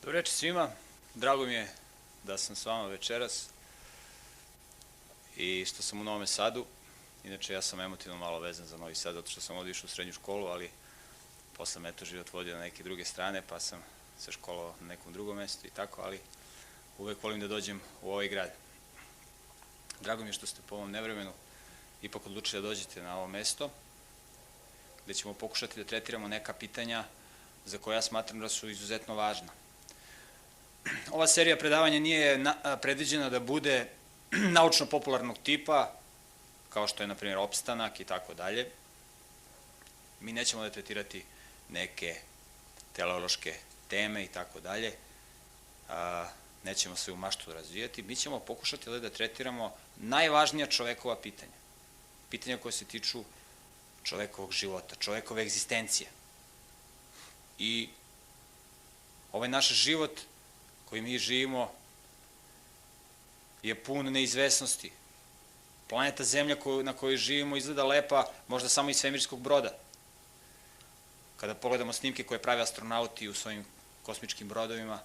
Dobro večer svima, drago mi je da sam s vama večeras i što sam u Novom Sadu. Inače, ja sam emotivno malo vezan za Novi Sad, zato što sam ovdje išao u srednju školu, ali posle me to život vodio na neke druge strane, pa sam se školovao na nekom drugom mestu i tako, ali uvek volim da dođem u ovaj grad. Drago mi je što ste po ovom nevremenu ipak odlučili da dođete na ovo mesto, gde ćemo pokušati da tretiramo neka pitanja za koja ja smatram da su izuzetno važna. Ova serija predavanja nije predviđena da bude naučno-popularnog tipa, kao što je, na primjer, opstanak i tako dalje. Mi nećemo da tretirati neke teleološke teme i tako dalje, nećemo svoju maštu razvijati, mi ćemo pokušati da tretiramo najvažnija čovekova pitanja. Pitanja koje se tiču čovekovog života, čovekove egzistencije. I ovaj naš život koji mi živimo je pun neizvesnosti. Planeta Zemlja na kojoj živimo izgleda lepa, možda samo iz svemirskog broda. Kada pogledamo snimke koje prave astronauti u svojim kosmičkim brodovima,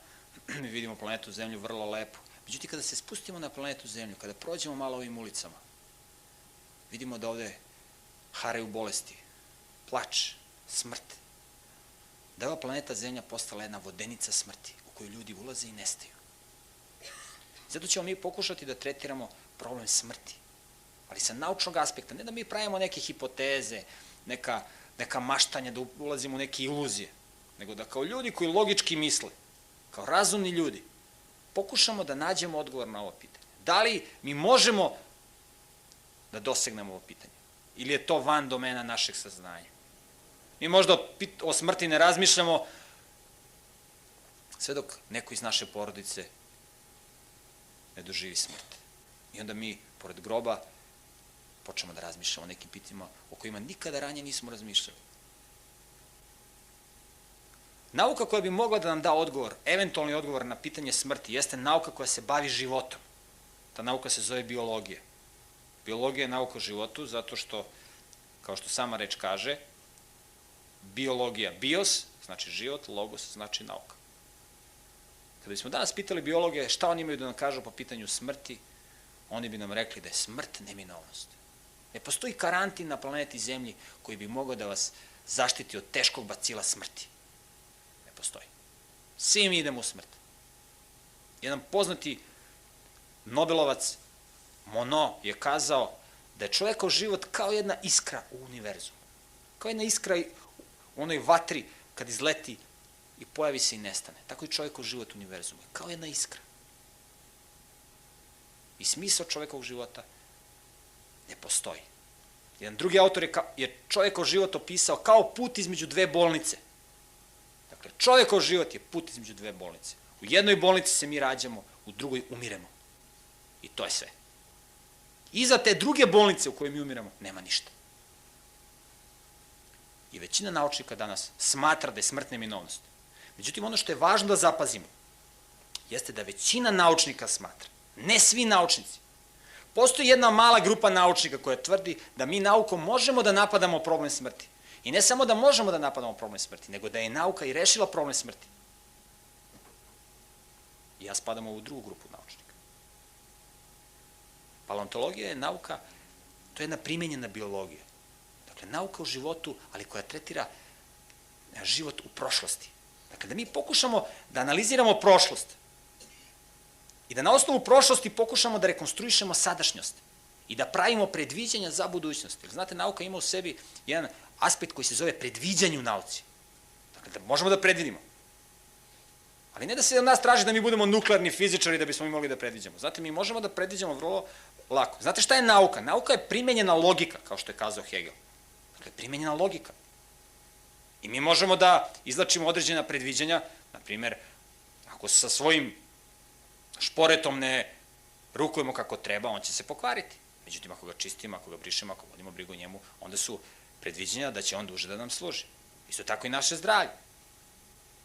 mi vidimo planetu Zemlju vrlo lepo. Međutim, kada se spustimo na planetu Zemlju, kada prođemo malo ovim ulicama, vidimo da ovde haraju bolesti, plač, smrt. Da je ova planeta Zemlja postala jedna vodenica smrti u koju ljudi ulaze i nestaju. Zato ćemo mi pokušati da tretiramo problem smrti, ali sa naučnog aspekta, ne da mi pravimo neke hipoteze, neka maštanja, da ulazimo u neke iluzije, nego da kao ljudi koji logički misle, kao razumni ljudi, pokušamo da nađemo odgovor na ovo pitanje. Da li mi možemo da dosegnemo ovo pitanje? Ili je to van domena našeg saznanja? Mi možda o smrti ne razmišljamo sve dok neko iz naše porodice ne doživi smrt. I onda mi, pored groba, počnemo da razmišljamo o nekim pitanjima o kojima nikada ranije nismo razmišljali. Nauka koja bi mogla da nam da odgovor, eventualni odgovor na pitanje smrti, jeste nauka koja se bavi životom. Ta nauka se zove biologija. Biologija je nauka o životu zato što, kao što sama reč kaže, biologija, bios znači život, logos znači nauka. Kada bismo danas pitali biologe šta oni imaju da nam kažu po pitanju smrti, oni bi nam rekli da je smrt neminovnost. Ne postoji karantin na planeti Zemlji koji bi mogao da vas zaštiti od teškog bacila smrti. Ne postoji. Svi mi idemo u smrt. Jedan poznati Nobelovac Monod je kazao da je čovekov život kao jedna iskra u univerzumu. Kao jedna iskra u onoj vatri kad izleti i pojavi se i nestane. Tako je čovekov život u univerzumu. Kao jedna iskra. I smisao čovekovog života ne postoji. Jedan drugi autor je čovekov život opisao kao put između dve bolnice. Dakle, čovekov život je put između dve bolnice. U jednoj bolnici se mi rađamo, u drugoj umiremo. I to je sve. Iza te druge bolnice u kojoj mi umiremo nema ništa. I većina naučnika danas smatra da je smrt neminovnost. Međutim, ono što je važno da zapazimo jeste da većina naučnika smatra, ne svi naučnici. Postoji jedna mala grupa naučnika koja tvrdi da mi naukom možemo da napadamo problem smrti. I ne samo da možemo da napadamo problem smrti, nego da je nauka i rešila problem smrti. I ja spadam u ovu drugu grupu naučnika. Paleontologija je nauka, to je jedna primenjena biologija. Dakle, nauka o životu, ali koja tretira život u prošlosti. Dakle, da mi pokušamo da analiziramo prošlost i da na osnovu prošlosti pokušamo da rekonstruišemo sadašnjost i da pravimo predviđanja za budućnost. Jer, znate, nauka ima u sebi jedan aspekt koji se zove predviđanje u nauci. Dakle, da možemo da predvidimo. Ali ne da se od nas traži da mi budemo nuklearni fizičari da bismo mi mogli da predviđamo. Znate, mi možemo da predviđamo vrlo lako. Znate šta je nauka? Nauka je primenjena logika, kao što je kazao Hegel. Dakle, primenjena logika. I mi možemo da izlačimo određena predviđanja, na primer, ako sa svojim šporetom ne rukujemo kako treba, on će se pokvariti. Međutim, ako ga čistimo, ako ga brišemo, ako vodimo brigu o njemu, onda su predviđanja da će on duže da nam služi. Isto tako i naše zdravlje.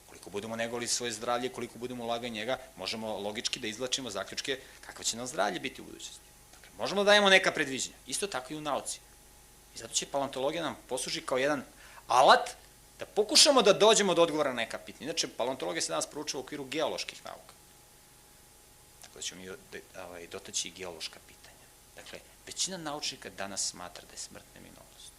Koliko budemo negovali svoje zdravlje, koliko budemo ulagali njega, možemo logički da izlačimo zaključke kakvo će nam zdravlje biti u budućnosti. Dakle, možemo da dajemo neka predviđanja. Isto tako i u nauci. I zato će paleontologija nam posluži kao jedan alat Da pokušamo da dođemo do odgovora na neka pitanja. Inače, paleontologija se danas proučava u okviru geoloških nauka. Tako da ćemo mi dotaći i geološka pitanja. Dakle, većina naučnika danas smatra da je smrt neminovnost.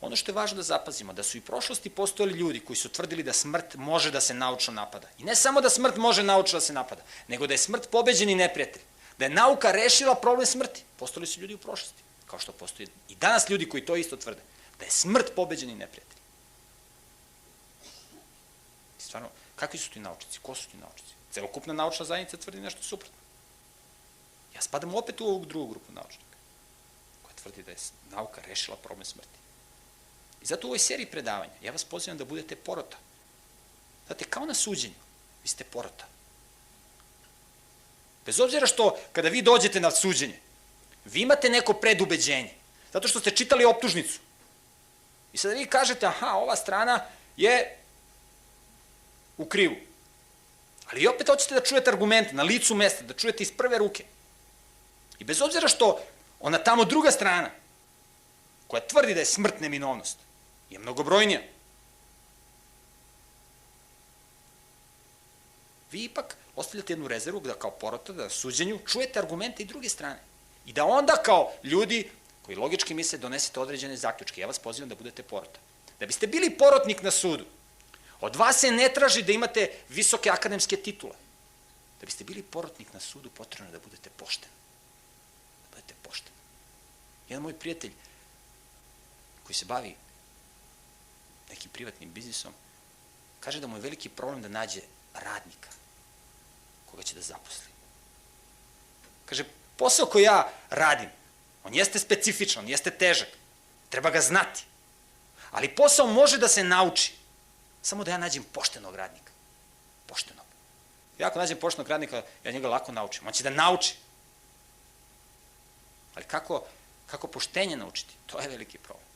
Ono što je važno da zapazimo, da su i u prošlosti postojali ljudi koji su tvrdili da smrt može da se naučno napada. I ne samo da smrt može naučno da se napada, nego da je smrt pobeđeni neprijatelj. Da je nauka rešila problem smrti. Postojali su ljudi u prošlosti, kao što postoji i danas ljudi koji to isto tvrde. Da je smrt pobeđeni neprijatelj. I stvarno, kakvi su ti naučnici? Ko su ti naučnici? Celokupna naučna zajednica tvrdi nešto suprotno. Ja spadam opet u ovu drugu grupu naučnika, koja tvrdi da je nauka rešila problem smrti. I zato u ovoj seriji predavanja ja vas pozivam da budete porota. Znate, kao na suđenju, vi ste porota. Bez obzira što, kada vi dođete na suđenje, vi imate neko predubeđenje, zato što ste čitali optužnicu. I sada vi kažete, aha, ova strana je u krivu. Ali vi opet hoćete da čujete argumente na licu mesta, da čujete iz prve ruke. I bez obzira što ona tamo druga strana, koja tvrdi da je smrt neminovnost, je mnogobrojnija. Vi ipak ostavljate jednu rezervu da kao porota, da na suđenju čujete argumente i druge strane. I da onda kao ljudi koji logički misle donesete određene zaključke. Ja vas pozivam da budete porota. Da biste bili porotnik na sudu, od vas se ne traži da imate visoke akademske titule. Da biste bili porotnik na sudu, potrebno je da budete pošteni. Da budete pošteni. Jedan moj prijatelj koji se bavi nekim privatnim biznisom, kaže da mu je veliki problem da nađe radnika koga će da zaposli. Kaže, posao koji ja radim, on jeste specifičan, on jeste težak, treba ga znati, ali posao može da se nauči, samo da ja nađem poštenog radnika. Poštenog. Ja ako nađem poštenog radnika, ja njega lako naučim. On će da nauči. Ali kako poštenje naučiti? To je veliki problem.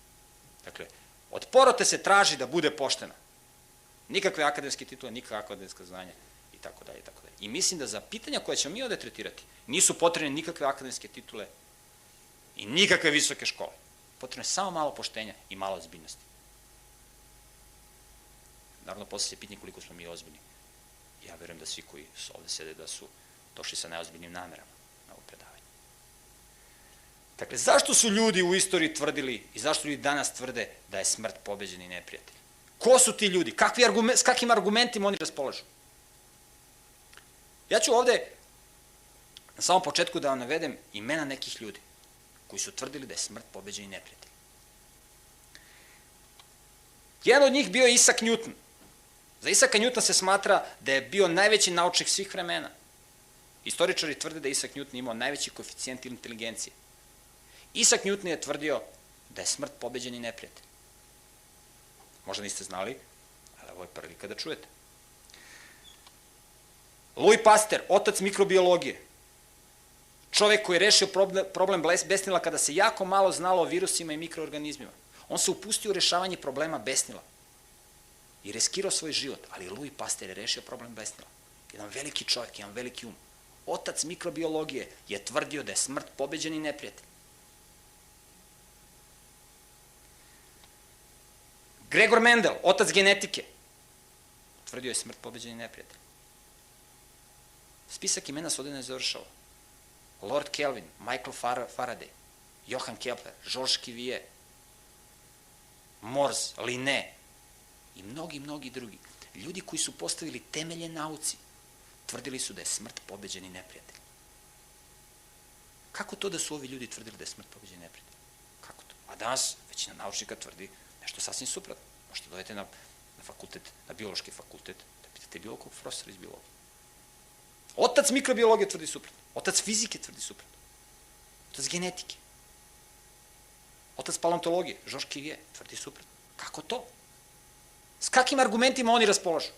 Dakle, od porote se traži da bude poštena. Nikakve akademske titule, nikakve akademska znanja i tako dalje, i tako dalje. I mislim da za pitanja koje ćemo mi ovde tretirati nisu potrebne nikakve akademske titule i nikakve visoke škole. Potrebno je samo malo poštenja i malo ozbiljnosti. Naravno, posle se pitanje koliko smo mi ozbiljni. Ja verujem da svi koji ovde sede da su došli sa najozbiljnim namerama na ovo predavanje. Dakle, zašto su ljudi u istoriji tvrdili i zašto ljudi danas tvrde da je smrt pobeđeni neprijatelj? Ko su ti ljudi? S kakvim argumentima oni raspolažu? Ja ću ovde na samom početku da vam navedem imena nekih ljudi koji su tvrdili da je smrt pobeđeni neprijatelj. Jedan od njih bio je Isaac Newton. Za Isaaca Newtona se smatra da je bio najveći naučnik svih vremena. Istoričari tvrde da je Isaac Newton imao najveći koeficijent inteligencije. Isaac Newton je tvrdio da je smrt pobeđeni neprijatelj. Možda niste znali, ali ovo je prilika da čujete. Louis Pasteur, otac mikrobiologije. Čovek koji je rešio problem besnila kada se jako malo znalo o virusima i mikroorganizmima. On se upustio u rešavanje problema besnila i riskirao svoj život, ali Louis Pasteur je rešio problem besnila. Jedan veliki čovjek, jedan veliki um. Otac mikrobiologije je tvrdio da je smrt pobeđeni neprijatelj. Gregor Mendel, otac genetike, tvrdio je smrt pobeđeni neprijatelj. Spisak imena se ovde ne završava. Lord Kelvin, Michael Faraday, Johann Kepler, Georges Cuvier, Morse, Linné i mnogi drugi. Ljudi koji su postavili temelje nauci, tvrdili su da je smrt pobeđeni neprijatelj. Kako to da su ovi ljudi tvrdili da je smrt pobeđeni neprijatelj? Kako to? A danas većina naučnika tvrdi nešto sasvim suprotno. Možete dojete na fakultet, na biološki fakultet, da pitate bilo kog profesora iz biologije. Otac mikrobiologije tvrdi suprotno. Otac fizike tvrdi suprotno. Otac genetike. Otac paleontologije, Georges Cuvier, tvrdi suprotno. Kako to? S kakvim argumentima oni raspolažu?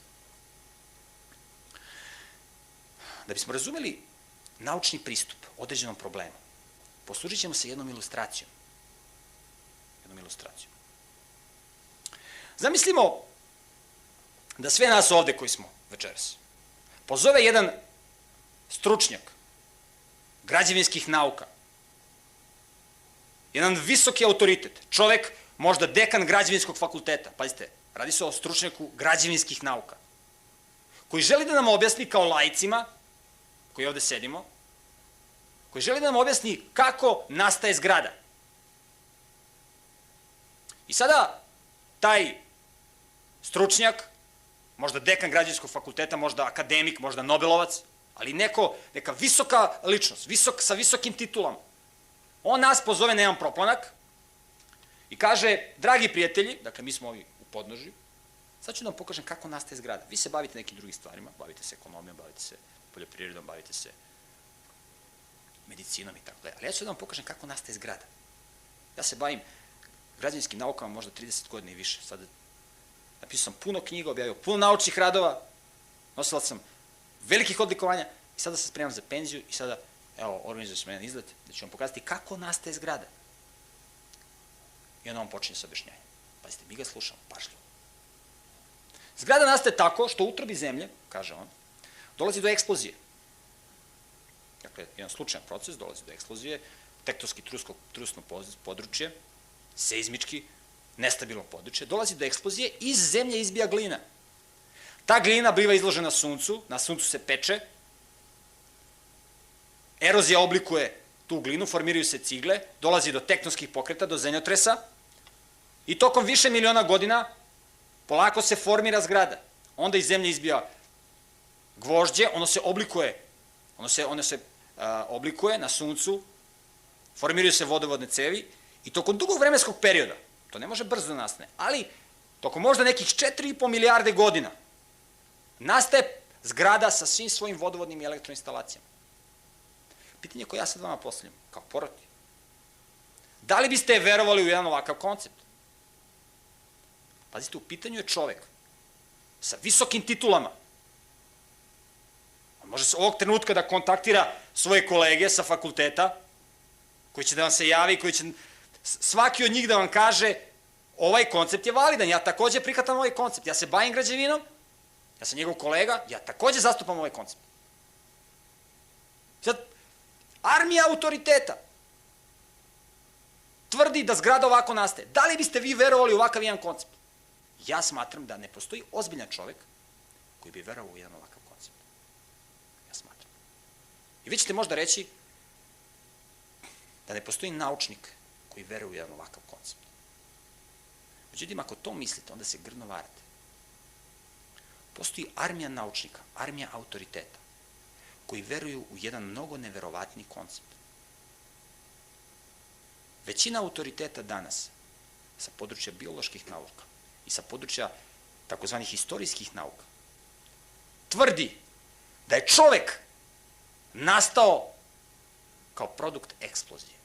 Da bismo razumeli naučni pristup određenom problemu, poslužit ćemo se jednom ilustracijom. Zamislimo da sve nas ovde koji smo večeras pozove jedan stručnjak građevinskih nauka, jedan visoki autoritet, čovek, možda dekan građevinskog fakulteta, pazite, Radi se o stručnjaku građevinskih nauka, koji želi da nam objasni kao laicima, koji ovde sedimo, koji želi da nam objasni kako nastaje zgrada. I sada taj stručnjak, možda dekan građevinskog fakulteta, možda akademik, možda Nobelovac, ali neka visoka ličnost, sa visokim titulama, on nas pozove na jedan proplanak i kaže, dragi prijatelji, dakle mi smo ovi u podnožju, sad ću da vam pokažem kako nastaje zgrada. Vi se bavite nekim drugim stvarima, bavite se ekonomijom, bavite se poljoprivredom, bavite se medicinom i tako dalje. Ali ja ću da vam pokažem kako nastaje zgrada. Ja se bavim građevinskim naukama možda 30 godina i više. Sad napisao sam puno knjiga, objavio puno naučnih radova, nosilac sam velikih odlikovanja i sada se spremam za penziju i sada, evo, organizujem se jedan izlet da ću vam pokazati kako nastaje zgrada. I onda on počinje sa objašnjanjem. Pazite, mi ga slušamo pažljivo. Zgrada nastaje tako što u utrobi zemlje, kaže on, dolazi do eksplozije. Dakle, jedan slučajan proces, dolazi do eksplozije, tektonski trusno područje, seizmički, nestabilno područje, dolazi do eksplozije, iz zemlje izbija glina. Ta glina biva izložena suncu, na suncu se peče, erozija oblikuje tu glinu, formiraju se cigle, dolazi do tektonskih pokreta, do zemljotresa i tokom više miliona godina polako se formira zgrada. Onda iz zemlje izbija gvožđe, ono se oblikuje na suncu, formiraju se vodovodne cevi i tokom dugog vremenskog perioda, to ne može brzo da nastane, ali tokom možda nekih 4,5 milijarde godina nastaje zgrada sa svim svojim vodovodnim i elektroinstalacijama. Pitanje koje ja sad vama postavljam, kao poroti, da li biste verovali u jedan ovakav koncept? Pazite, u pitanju je čovek sa visokim titulama. On može ovog trenutka da kontaktira svoje kolege sa fakulteta, koji će da vam se javi, koji će svaki od njih da vam kaže ovaj koncept je validan, ja takođe prihvatam ovaj koncept, ja se bavim građevinom, ja sam njegov kolega, ja takođe zastupam ovaj koncept. Sad, armija autoriteta tvrdi da zgrada ovako nastaje. Da li biste vi verovali u ovakav jedan koncept? Ja smatram da ne postoji ozbiljan čovek koji bi verovao u jedan ovakav koncept. Ja smatram. I vi ćete možda reći da ne postoji naučnik koji veruje u jedan ovakav koncept. Međutim, ako to mislite, onda se grdno varate. Postoji armija naučnika, armija autoriteta, koji veruju u jedan mnogo neverovatni koncept. Većina autoriteta danas sa područja bioloških nauka i sa područja takozvanih istorijskih nauka tvrdi da je čovek nastao kao produkt eksplozije.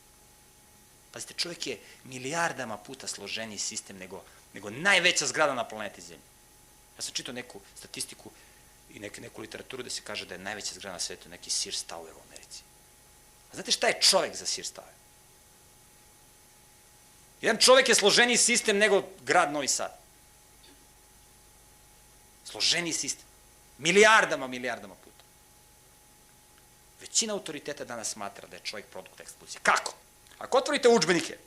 Pazite, čovek je milijardama puta složeniji sistem nego najveća zgrada na planeti Zemlji. Ja sam čitao neku statistiku i neku literaturu da se kaže da je najveća zgrada na svetu neki Sears Tower u Americi. A znate šta je čovek za Sears Tower? Jedan čovek je složeniji sistem nego grad Novi Sad. Složeniji sistem. Milijardama puta. Većina autoriteta danas smatra da je čovjek produkt eksplozije. Kako? Ako otvorite udžbenike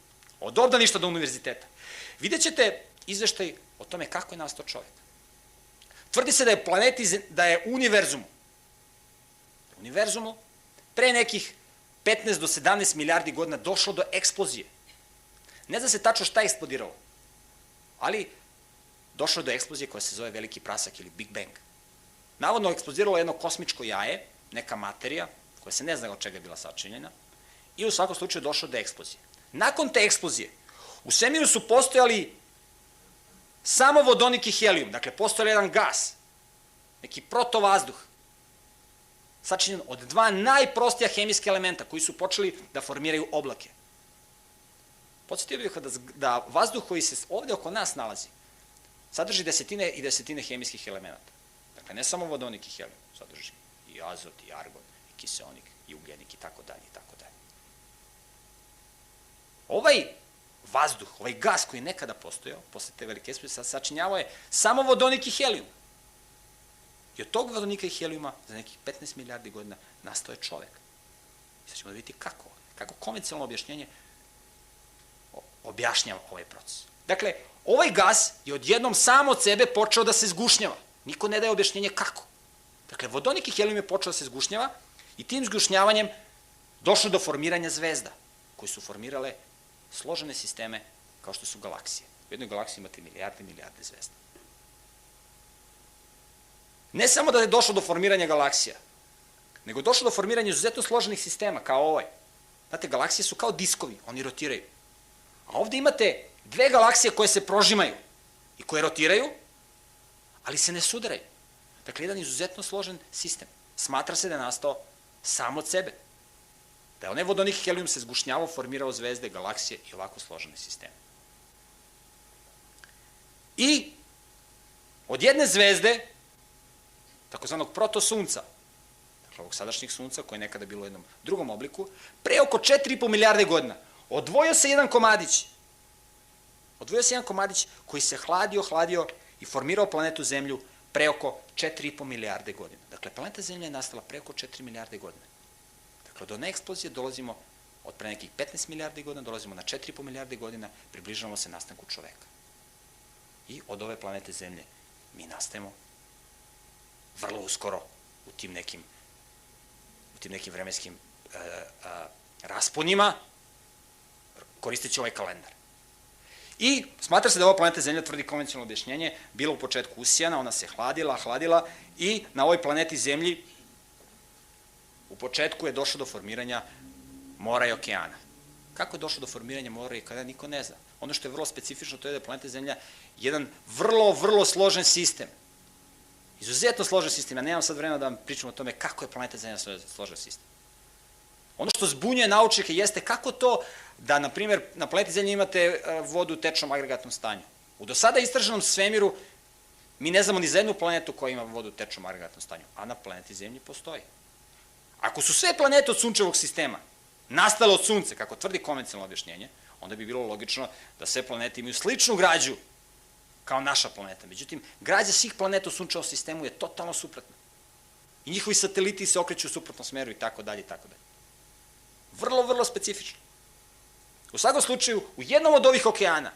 od obdaništa do univerziteta, vidjet ćete izveštaj o tome kako je nastao čovjek. Tvrdi se da je univerzumu pre nekih 15 do 17 milijardi godina došlo do eksplozije. Ne zna se tačno šta je eksplodiralo, ali došlo je do eksplozije koja se zove veliki prasak ili Big Bang. Navodno eksplodiralo jedno kosmičko jaje, neka materija, koja se ne zna od čega je bila sačinjena, i u svakom slučaju došlo do eksplozije. Nakon te eksplozije, u svemiru su postojali samo vodonik i helijum, dakle postojao jedan gas, neki protovazduh, sačinjen od dva najprostija hemijska elementa koji su počeli da formiraju oblake. Podsjetio bih da vazduh koji se ovde oko nas nalazi sadrži desetine i desetine hemijskih elemenata. Dakle, ne samo vodonik i helijum, sadrži i azot, i argon, i kiseonik, i ugljenik, i tako dalje, i tako dalje. Ovaj vazduh, ovaj gas koji je nekada postojao, posle te velike eksplozije, sačinjavao je samo vodonik i helijum. I od tog vodonika i helijuma za nekih 15 milijardi godina nastao je čovek. I sad ćemo da vidjeti kako konvencionalno objašnjenje objašnjava ovaj proces. Dakle, ovaj gas je odjednom samo od sebe počeo da se zgušnjava. Niko ne daje objašnjenje kako. Dakle, vodonik i helijum je počeo da se zgušnjava i tim zgušnjavanjem došlo do formiranja zvezda, koje su formirale složene sisteme kao što su galaksije. U jednoj galaksiji imate milijarde i milijarde zvezda. Ne samo da je došlo do formiranja galaksija, nego je došlo do formiranja izuzetno složenih sistema, kao ovaj. Znate, galaksije su kao diskovi, oni rotiraju. A ovde imate dve galaksije koje se prožimaju i koje rotiraju, ali se ne sudaraju. Dakle, jedan izuzetno složen sistem. Smatra se da je nastao sam od sebe. Da je onaj vodonik i helijum se zgušnjavao, formirao zvezde, galaksije i ovako složene sisteme. I od jedne zvezde, takozvanog protosunca, dakle ovog sadašnjeg sunca koje je nekada bilo u jednom drugom obliku, pre oko 4,5 milijarde godina odvojio se jedan komadić. Odvojio se jedan komadić koji se hladio i formirao planetu Zemlju pre oko 4,5 milijarde godina. Dakle, planeta Zemlja je nastala pre oko 4 milijarde godina. Dakle, do neeksplozije dolazimo od pre nekih 15 milijardi godina, dolazimo na 4,5 milijarde godina, približavamo se nastanku čoveka. I od ove planete Zemlje mi nastajemo vrlo uskoro u tim nekim vremenskim rasponima, koristeći ovaj kalendar. I smatra se da ova planeta Zemlja, tvrdi konvencionalno objašnjenje, bila u početku usijana, ona se hladila i na ovoj planeti Zemlji u početku je došlo do formiranja mora i okeana. Kako je došlo do formiranja mora i okeana, niko ne zna. Ono što je vrlo specifično, to je da je planeta Zemlja jedan vrlo složen sistem. Izuzetno složen sistem. Ja nemam sad vremena da vam pričam o tome kako je planeta Zemlja složen sistem. Ono što zbunjuje naučnike jeste kako to da, na primjer, na planeti Zemlji imate vodu u tečnom agregatnom stanju. U do sada istraženom svemiru mi ne znamo ni za jednu planetu koja ima vodu u tečnom agregatnom stanju, a na planeti Zemlji postoji. Ako su sve planete od sunčevog sistema nastale od sunce, kako tvrdi konvencionalno objašnjenje, onda bi bilo logično da sve planete imaju sličnu građu kao naša planeta. Međutim, građa svih planeta u sunčevom sistemu je totalno suprotna. I njihovi sateliti se okreću u suprotnom smeru i tako dalje i tako dalje. Vrlo specifično. U svakom slučaju, u jednom od ovih okeana,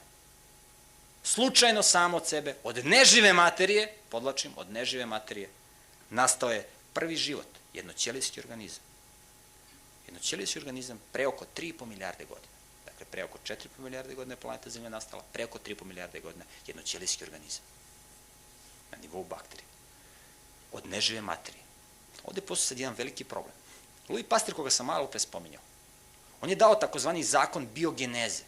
slučajno samo od sebe, od nežive materije, podlačim, od nežive materije, nastao je prvi život, jednoćelijski organizam. Jednoćelijski organizam pre oko 3,5 milijarde godina. Dakle, pre oko 4,5 milijarde godina je planeta Zemlja nastala, pre oko 3,5 milijarde godina jednoćelijski organizam. Na nivou bakterije. Od nežive materije. Ovde postoji sad jedan veliki problem. Louis Pasteur, koga sam malo pre spominjao, on je dao takozvani zakon biogeneze.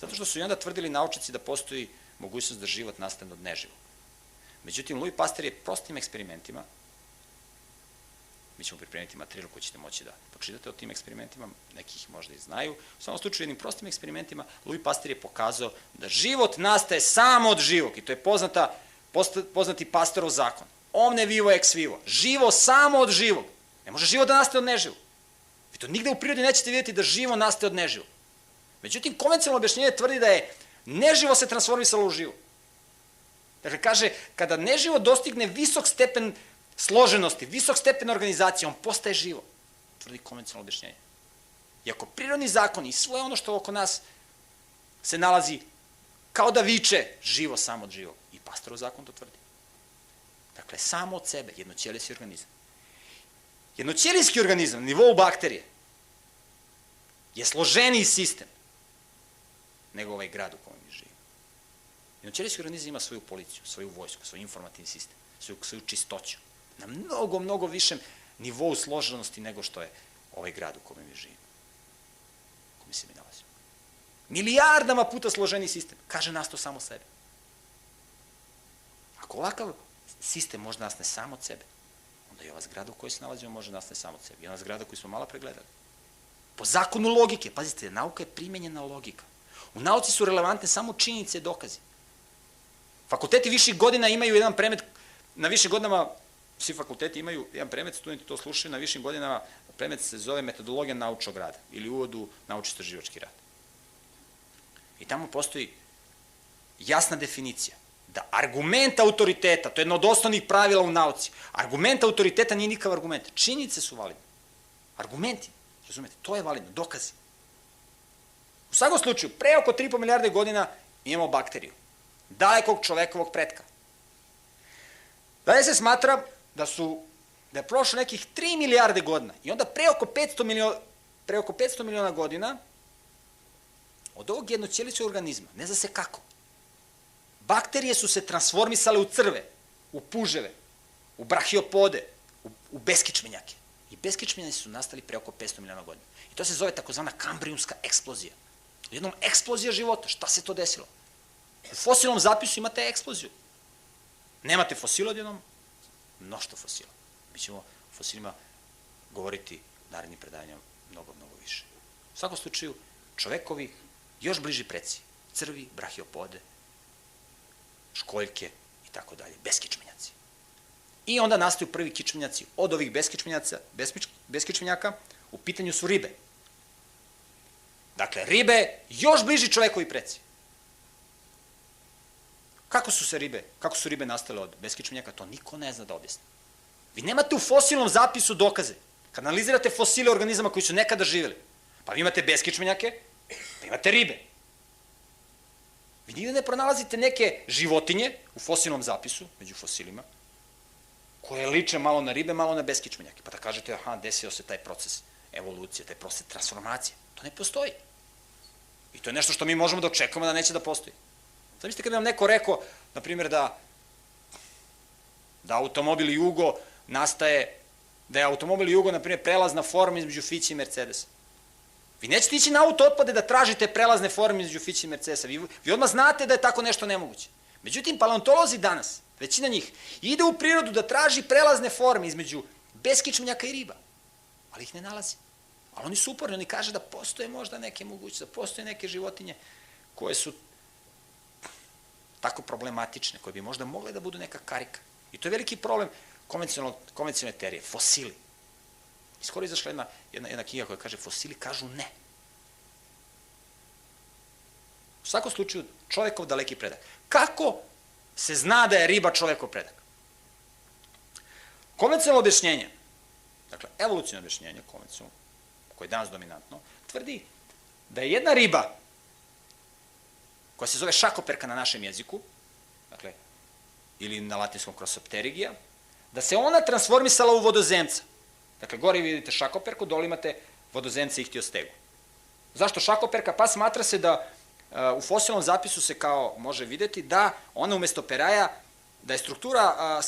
Zato što su i onda tvrdili naučnici da postoji mogućnost da život nastane od neživog. Međutim, Louis Pasteur je prostim eksperimentima, mi ćemo pripremiti materijal koji ćete moći da počitate o tim eksperimentima, nekih možda i znaju. U samom slučaju, jednim prostim eksperimentima, Louis Pasteur je pokazao da život nastaje samo od živog. I to je poznati Pasteurov zakon. Omne vivo ex vivo. Živo samo od živog. Ne može živo da nastaje od neživog. Vi to nigde u prirodi nećete vidjeti da živo nastaje od neživog. Međutim, konvencionalno objašnjenje tvrdi da je neživo se transformisalo u živo. Dakle, kaže, kada neživo dostigne visok stepen složenosti, visok stepen organizacije, on postaje živo. Tvrdi konvencionalno objašnjenje. Iako prirodni zakon i sve ono što oko nas se nalazi kao da viče živo samo od živog. I Pasteurov zakon to tvrdi. Dakle, samo od sebe, jednoćelijski organizam. Jednoćelijski organizam, na nivou bakterije, je složeniji sistem nego ovaj grad u kojem mi živimo. Jednoćelijski organizam ima svoju policiju, svoju vojsku, svoj informativni sistem, svoju čistoću. Na mnogo višem nivou složenosti nego što je ovaj grad u kome mi živimo. U kome se mi nalazimo. Milijardama puta složeniji sistem. Kaže nas to samo sebe. Ako ovakav sistem može nastane samo od sebe, onda i ova zgrada u kojoj se nalazimo može nastane samo od sebe. I ona zgrada koju smo malo pregledali. Po zakonu logike, pazite, nauka je primenjena logika. U nauci su relevantne samo činjenice i dokazi. Fakulteti viših godina imaju jedan predmet, na višim godinama svi fakulteti imaju jedan predmet, studenti to slušaju, na višim godinama predmet se zove metodologija naučnog rada ili uvod u naučno-istraživački rad. I tamo postoji jasna definicija da argument autoriteta, to je jedno od osnovnih pravila u nauci, argument autoriteta nije nikav argument, činjenice su validne. Argumenti, razumete, to je validno, dokazi. U svakom slučaju, pre oko 3,5 milijarde godina imamo bakteriju, dalekog čovekovog pretka. Dalje se smatra da je prošlo nekih 3 milijarde godina i onda pre oko 500 miliona godina od ovog jednoćelijčnog organizma, ne zna se kako, bakterije su se transformisale u crve, u puževe, u brahiopode, u beskičmenjake. I beskičmenjaci su nastali pre oko 500 miliona godina. I to se zove takozvana kambrijumska eksplozija. Jednom eksplozija života. Šta se to desilo? U fosilnom zapisu imate eksploziju. Nemate fosila odjednom? Mnoštvo fosila. Mi ćemo o fosilima govoriti u narednim predavanjama mnogo više. U svakom slučaju, čovekovi još bliži preci. Crvi, brahiopode, školjke i tako dalje. Beskičmenjaci. I onda nastaju prvi kičmenjaci od ovih beskičmenjaka. U pitanju su ribe. Dakle, ribe još bliži čovekovi preci. Kako su ribe nastale od beskičmenjaka, to niko ne zna da objasni. Vi nemate u fosilnom zapisu dokaze. Kad analizirate fosile organizama koji su nekada živeli, pa vi imate beskičmenjake, pa imate ribe. Vi nigde ne pronalazite neke životinje u fosilnom zapisu, među fosilima, koje liče malo na ribe, malo na beskičmenjake. Pa da kažete, aha, desio se taj proces evolucije, taj proces transformacije. To ne postoji. I to je nešto što mi možemo da očekujemo da neće da postoji. Zamislite kada nam neko rekao, na primjer, da automobil Jugo nastaje, da je automobil Jugo, na primjer, prelazna forma između Fića i Mercedesa. Vi nećete ići na auto otpade da tražite prelazne forme između Fića i Mercedesa. Vi odmah znate da je tako nešto nemoguće. Međutim, paleontolozi danas, većina njih, ide u prirodu da traži prelazne forme između beskičmenjaka i riba, ali ih ne nalazi. Ali oni su uporni, oni kaže da postoje možda neke mogućnosti, da postoje neke životinje koje su tako problematične, koje bi možda mogle da budu neka karika. I to je veliki problem konvencionalne teorije, fosili. Skoro izašla jedna knjiga koja kaže fosili kažu ne. U svakom slučaju, čovekov daleki predak. Kako se zna da je riba čovekov predak? Konvencionalno objašnjenje, dakle, evolucionalno objašnjenje, konvencionalno, koje je danas dominantno, tvrdi da je jedna riba, koja se zove šakoperka na našem jeziku, dakle, ili na latinskom Crossopterygija, da se ona transformisala u vodozemca. Dakle, gore vidite šakoperku, dole imate vodozemca ihtiostegu. Zašto šakoperka? Pa smatra se da u fosilnom zapisu se kao može videti da ona umesto peraja, da je struktura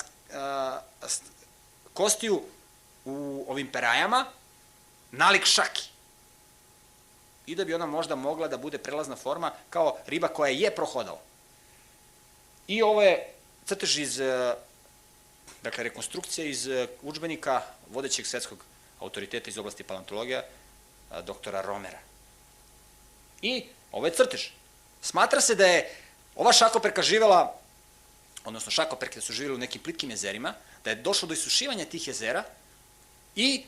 kostiju u ovim perajama nalik šaki. I da bi ona možda mogla da bude prelazna forma kao riba koja je prohodala. I ovo je crtež iz, dakle, rekonstrukcija iz udžbenika vodećeg svetskog autoriteta iz oblasti paleontologija, doktora Romera. I ovo je crtež. Smatra se da je ova šakoperka živela, odnosno šakoperke su živjeli u nekim plitkim jezerima, da je došlo do isušivanja tih jezera i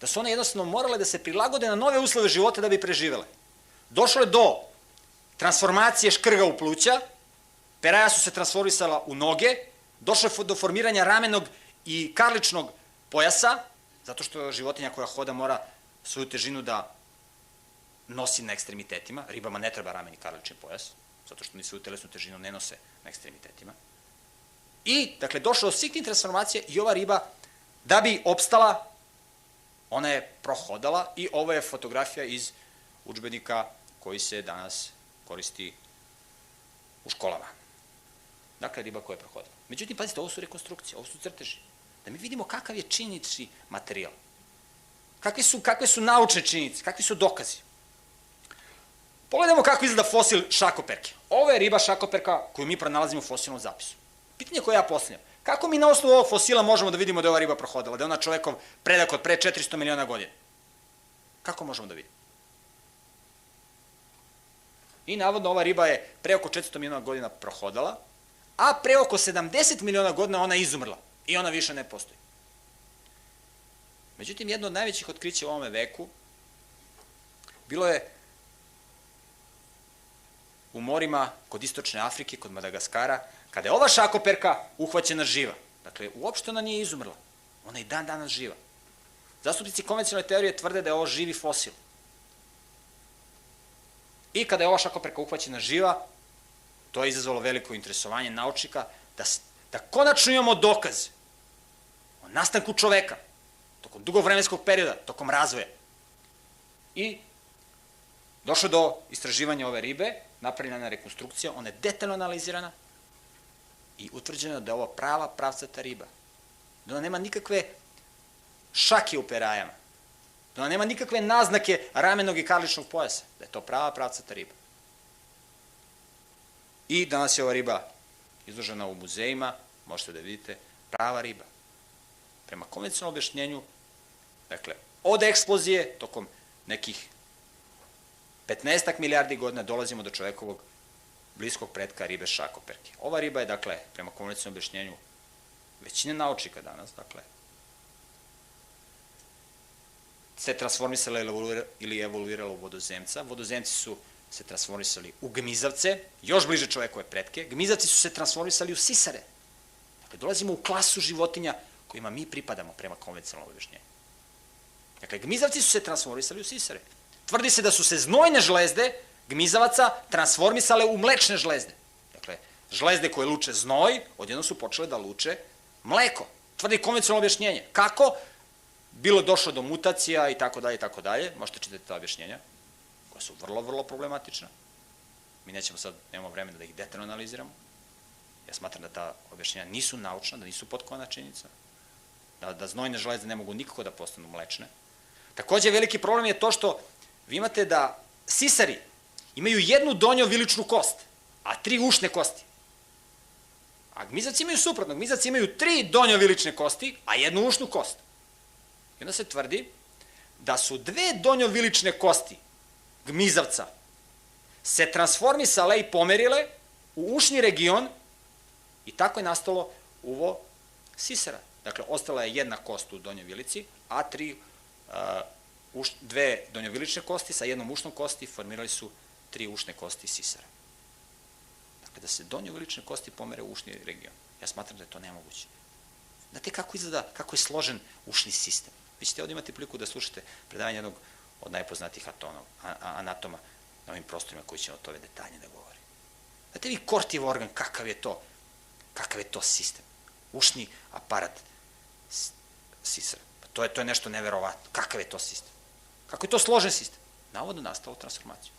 da su one jednostavno morale da se prilagode na nove uslove života da bi preživele. Došlo je do transformacije škrga u pluća, peraja su se transformisala u noge, došlo je do formiranja ramenog i karličnog pojasa, zato što životinja koja hoda mora svoju težinu da nosi na ekstremitetima. Ribama ne treba ramen i karlični pojas, zato što ni svoju telesnu težinu ne nose na ekstremitetima. I, dakle, došlo do svih tih transformacija i ova riba, da bi opstala, ona je prohodala i ovo je fotografija iz udžbenika koji se danas koristi u školama. Dakle, riba koja je prohodala. Međutim, pazite, ovo su rekonstrukcije, ovo su crteži. Da mi vidimo kakav je činjenični materijal. Kakve su naučne činjenice, kakvi su dokazi. Pogledajmo kako izgleda fosil šakoperke. Ovo je riba šakoperka koju mi pronalazimo u fosilnom zapisu. Pitanje koje ja postavljam. Kako mi na osnovu ovog fosila možemo da vidimo da je ova riba prohodala, da je ona čovekov predak od pre 400 miliona godina? Kako možemo da vidimo? I navodno ova riba je pre oko 400 miliona godina prohodala, a pre oko 70 miliona godina ona izumrla i ona više ne postoji. Međutim, jedno od najvećih otkrića u ovome veku bilo je u morima kod istočne Afrike, kod Madagaskara, kada je ova šakoperka uhvaćena živa. Dakle, uopšte ona nije izumrla. Ona je dan danas živa. Zastupnici konvencionalne teorije tvrde da je ovo živi fosil. I kada je ova šakoperka uhvaćena živa, to je izazvalo veliko interesovanje naučnika da konačno imamo dokaz o nastanku čoveka tokom dugog vremenskog perioda, tokom razvoja. I došlo do istraživanja ove ribe, napravljena rekonstrukcija, ona je detaljno analizirana i utvrđeno da je ovo prava pravcata riba. Da ona nema nikakve šake u perajama, da ona nema nikakve naznake ramenog i karličnog pojasa, da je to prava pravcata riba. I danas je ova riba izložena u muzejima, možete da vidite, prava riba. Prema konvencionalnom objašnjenju, dakle, od eksplozije, tokom nekih 15 milijardi godina dolazimo do čovekovog bliskog pretka ribe šakoperke. Ova riba je, dakle, prema konvencionalnom objašnjenju većine naučnika danas, dakle, se transformisala ili evoluirala u vodozemca. Vodozemci su se transformisali u gmizavce, još bliže čovekove pretke. Gmizavci su se transformisali u sisare. Dakle, dolazimo u klasu životinja kojima mi pripadamo prema konvencionalnom objašnjenju. Dakle, gmizavci su se transformisali u sisare. Tvrdi se da su se znojne žlezde gmizavaca transformisale u mlečne žlezde. Dakle, žlezde koje luče znoj, odjednom su počele da luče mleko. Tvrdi konvencionalno objašnjenje. Kako? Bilo došlo do mutacija i tako dalje i tako dalje. Možete čitati ta objašnjenja, koja su vrlo, vrlo problematična. Mi nećemo sad, nemamo vremena da ih detaljno analiziramo. Ja smatram da ta objašnjenja nisu naučna, da nisu potkovana činjenica, da znojne žlezde ne mogu nikako da postanu mlečne. Takođe, veliki problem je to što vi imate da sisari imaju jednu donjo-viličnu kost, a 3 ušne kosti. A gmizavci imaju suprotno. Gmizavci imaju 3 donjo-vilične kosti, a jednu ušnu kost. I onda se tvrdi da su 2 donjo-vilične kosti gmizavca se transformisale i pomerile u ušni region i tako je nastalo uvo sisara. Dakle, ostala je jedna kost u donjoj vilici, a 2 donjovilične kosti sa jednom ušnom kosti formirali su 3 ušne kosti sisara. Dakle, da se donjovilične kosti pomere u ušni region. Ja smatram da je to nemoguće. Znate kako izgleda, kako je složen ušni sistem? Vi ćete ovdje imati priliku da slušate predavanje jednog od najpoznatijih anatoma na ovim prostorima koji će o tome detaljnije da govori. Znate vi kortiv organ, kakav je to sistem? Ušni aparat sisara. To je nešto neverovatno. Kakav je to sistem? Kako je to složen sistem? Navodno nastalo transformaciju.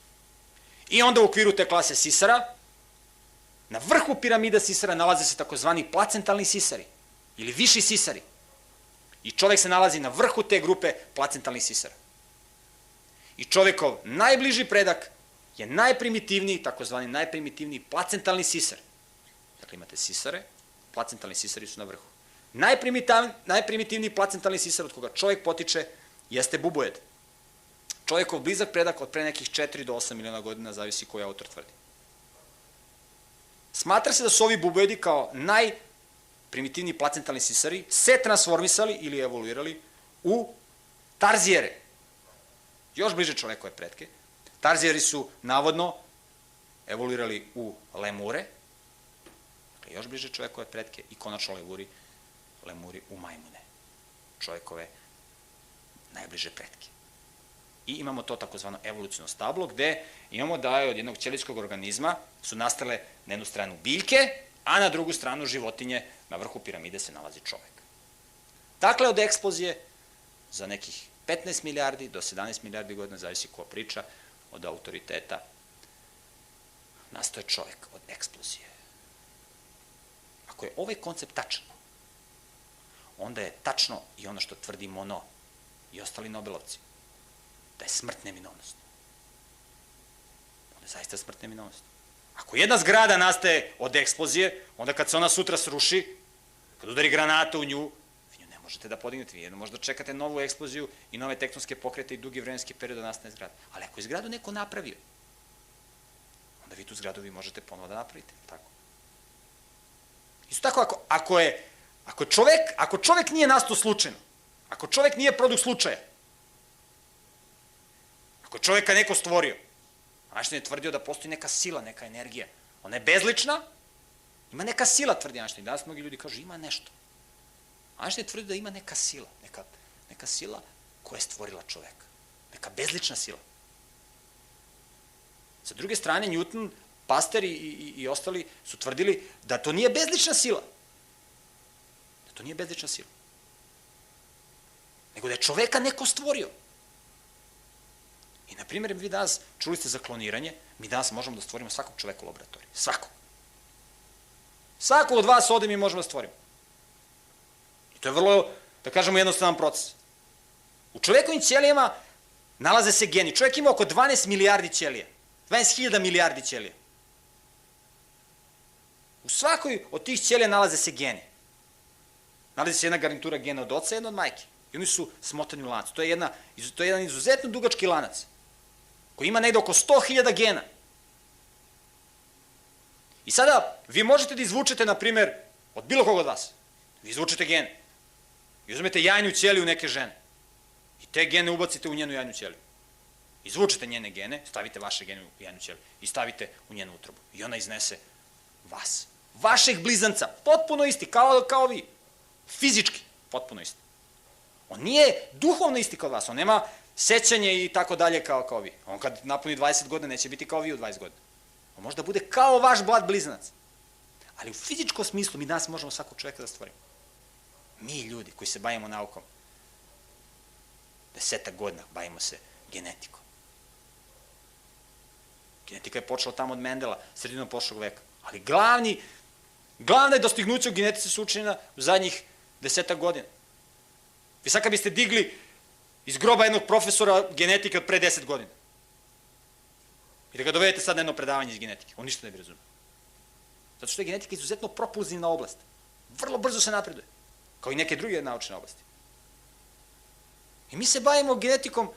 I onda u okviru te klase sisara, na vrhu piramida sisara nalaze se takozvani placentalni sisari ili viši sisari. I čovek se nalazi na vrhu te grupe placentalnih sisara. I čovekov najbliži predak je najprimitivniji, takozvani najprimitivniji placentalni sisar. Dakle, imate sisare, placentalni sisari su na vrhu. Najprimitivniji placentalni sisar od koga čovjek potiče jeste bubojed. Čovjekov blizak predak od pre nekih 4 do 8 miliona godina, zavisi koji autor tvrdi. Smatra se da su ovi bubojedi kao najprimitivniji placentalni sisari se transformisali ili evoluirali u tarzijere. Još bliže čovjekove pretke. Tarzijeri su navodno evoluirali u lemure, dakle još bliže čovjekove pretke i konačno lemuri u majmune, čovjekove najbliže pretke. I imamo to takozvano evoluciono stablo, gde imamo da je od jednog ćelijskog organizma su nastale na jednu stranu biljke, a na drugu stranu životinje, na vrhu piramide se nalazi čovjek. Dakle, od eksplozije za nekih 15 milijardi do 17 milijardi godina, zavisi ko priča, od autoriteta, nastoje čovjek od eksplozije. Ako je ovaj koncept tačan, onda je tačno i ono što tvrdi Monod i ostali Nobelovci, da je smrt neminovnost. Onda je zaista smrt neminovnost. Ako jedna zgrada nastaje od eksplozije, onda kad se ona sutra sruši, kad udari granata u nju, vi nju ne možete da podignete. Vi jedno možda čekate novu eksploziju i nove tektonske pokrete i dugi vremenski period da nastane zgrada. Ali ako je zgradu neko napravio, onda vi tu zgradu vi možete ponovo da napravite. Tako. Isto tako, ako čovek nije nastao slučajno, ako čovek nije produkt slučaja, ako je čoveka neko stvorio, a Einstein je tvrdio da postoji neka sila, neka energija, ona je bezlična, ima neka sila, tvrdi Einstein. Danas mnogi ljudi kažu ima nešto. Einstein je tvrdio da ima neka sila, neka sila koja je stvorila čoveka, neka bezlična sila. Sa druge strane, Newton, Pasteur i ostali su tvrdili da to nije bezlična sila. Da to nije bezlična sila. Nego da je čoveka neko stvorio. I, na primjer, vi danas, čuli ste za kloniranje, mi danas možemo da stvorimo svakog čoveka u laboratoriji. Svakog. Svakog od vas ovde mi možemo da stvorimo. I to je vrlo, da kažemo, jednostavan proces. U čovekovim ćelijama nalaze se geni. Čovjek ima oko 12 milijardi ćelija. 12.000 milijardi ćelija. U svakoj od tih ćelija nalaze se geni. Nalazi se jedna garnitura gena od oca i jedna od majke. I oni su smotani u lanac. To je jedan izuzetno dugački lanac koji ima negde oko 100.000 gena. I sada vi možete da izvučete, na primer, od bilo koga od vas. Vi izvučete gene. I uzmete jajnu ćeliju neke žene. I te gene ubacite u njenu jajnu ćeliju. Izvučete njene gene, stavite vaše gene u jajnu ćeliju i stavite u njenu utrobu. I ona iznese vas. Vašeg blizanca. Potpuno isti, kao vi. Fizički, potpuno isti. On nije duhovno isti kao vas. On nema sećanje i tako dalje kao vi. On kad napuni 20 godina neće biti kao vi u 20 godina. On može da bude kao vaš brat blizanac. Ali u fizičkom smislu mi danas možemo svakog čoveka da stvorimo. Mi ljudi koji se bavimo naukom, 10 godina bavimo se genetikom. Genetika je počela tamo od Mendela, sredinom prošlog veka. Ali glavna je dostignuća u genetici su učinjena u zadnjih 10 godina. Vi sad kad biste digli iz groba jednog profesora genetike od pre 10 godina i da ga dovedete sad na jedno predavanje iz genetike, on ništa ne bi razumio. Zato što je genetika izuzetno propulzivna oblast. Vrlo brzo se napreduje, kao i neke druge naučne oblasti. I mi se bavimo genetikom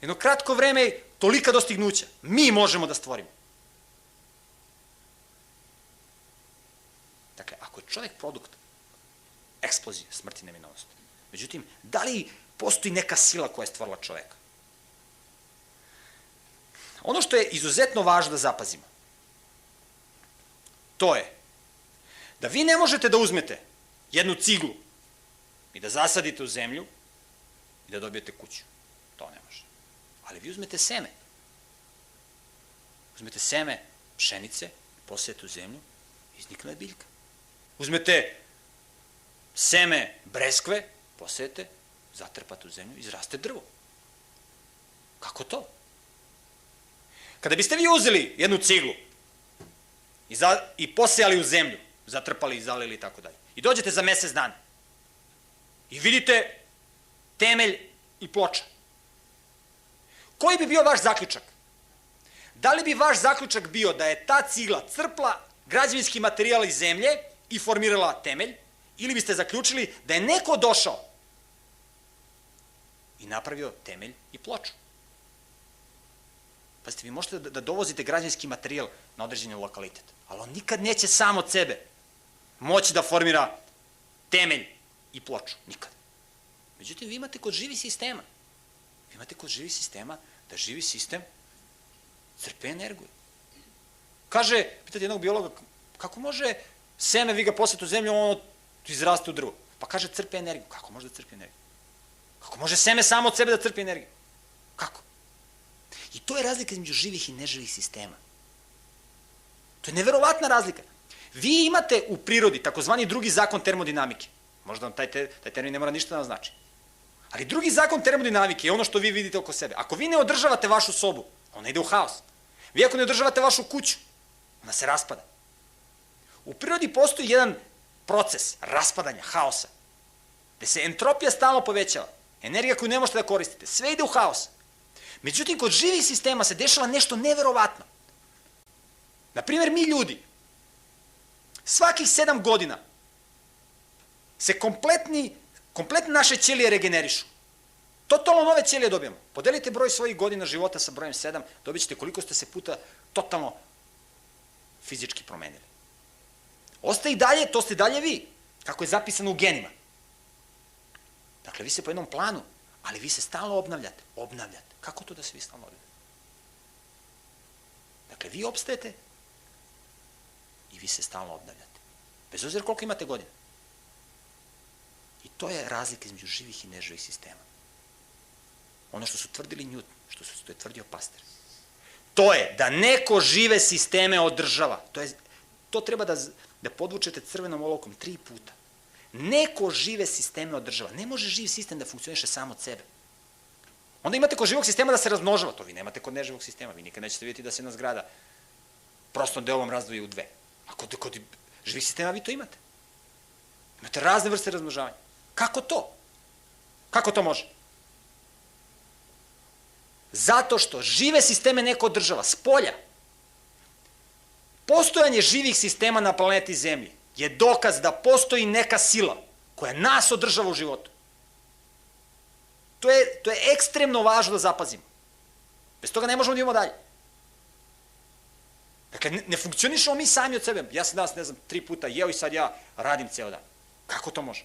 jedno kratko vreme, tolika dostignuća. Mi možemo da stvorimo. Dakle, ako je čovjek produkt eksplozije, smrti, neminovnosti. Međutim, da li postoji neka sila koja je stvorila čoveka? Ono što je izuzetno važno da zapazimo, to je da vi ne možete da uzmete jednu ciglu i da zasadite u zemlju i da dobijete kuću. To ne može. Ali vi uzmete seme. Uzmete seme pšenice, posejete u zemlju i iznikla je biljka. Uzmete seme breskve, posejete, zatrpate u zemlju i izraste drvo. Kako to? Kada biste vi uzeli jednu ciglu i posejali u zemlju, zatrpali i zalili i tako dalje, i dođete za mesec dana i vidite temelj i ploča, koji bi bio vaš zaključak? Da li bi vaš zaključak bio da je ta cigla crpla građevinski materijal iz zemlje i formirala temelj, ili biste zaključili da je neko došao i napravio temelj i ploču? Pazite, vi možete da dovozite građevinski materijal na određeni lokalitet, ali on nikad neće sam od sebe moći da formira temelj i ploču. Nikad. Međutim, vi imate kod živih sistema. Vi imate kod živih sistema da živi sistem crpe energiju. Kaže, pitate jednog biologa, kako može seme, vi ga posete u zemlju, ono izraste u drvo? Pa kaže, crpe energiju. Kako može da crpe energiju? Kako može seme samo od sebe da crpe energiju? Kako? I to je razlika između živih i neživih sistema. To je neverovatna razlika. Vi imate u prirodi takozvani drugi zakon termodinamike. Možda vam taj termin ne mora ništa da vam znači. Ali drugi zakon termodinamike je ono što vi vidite oko sebe. Ako vi ne održavate vašu sobu, ona ide u haos. Vi ako ne održavate vašu kuću, ona se raspada. U prirodi postoji jedan proces raspadanja, haosa, gde se entropija stalno povećava. Energija koju ne možete da koristite. Sve ide u haos. Međutim, kod živih sistema se dešava nešto neverovatno. Naprimjer, mi ljudi, svakih 7 godina se kompletne naše ćelije regenerišu. Totalno nove ćelije dobijamo. Podelite broj svojih godina života sa brojem 7, dobit ćete koliko ste se puta totalno fizički promenili. Ostaje i dalje, to ste dalje vi, kako je zapisano u genima. Dakle, vi ste po jednom planu, ali vi se stalno obnavljate. Kako to da se vi stalno obnavljate? Dakle, vi opstajete i vi se stalno obnavljate. Bez obzira koliko imate godina. I to je razlika između živih i neživih sistema. Ono što su tvrdili Newton, što je tvrdio Pasteur. To je da neko žive sisteme održava. To treba da podvučete crvenom olovkom 3 puta. Neko žive sisteme održava. Ne može živ sistem da funkcioniše sam od sebe. Onda imate kod živog sistema da se razmnožava. To vi nemate kod neživog sistema. Vi nikad nećete vidjeti da se jedna zgrada prostom delom razdvoji u 2. A kod živih sistema vi to imate. Imate razne vrste razmnožavanja. Kako to? Kako to može? Zato što žive sisteme neko održava, s polja. Postojanje živih sistema na planeti Zemlji je dokaz da postoji neka sila koja nas održava u životu. To je ekstremno važno da zapazimo. Bez toga ne možemo da idemo dalje. Dakle, ne funkcionišemo mi sami od sebe. Ja sam danas, 3 puta jeo i sad ja radim ceo dan. Kako to može?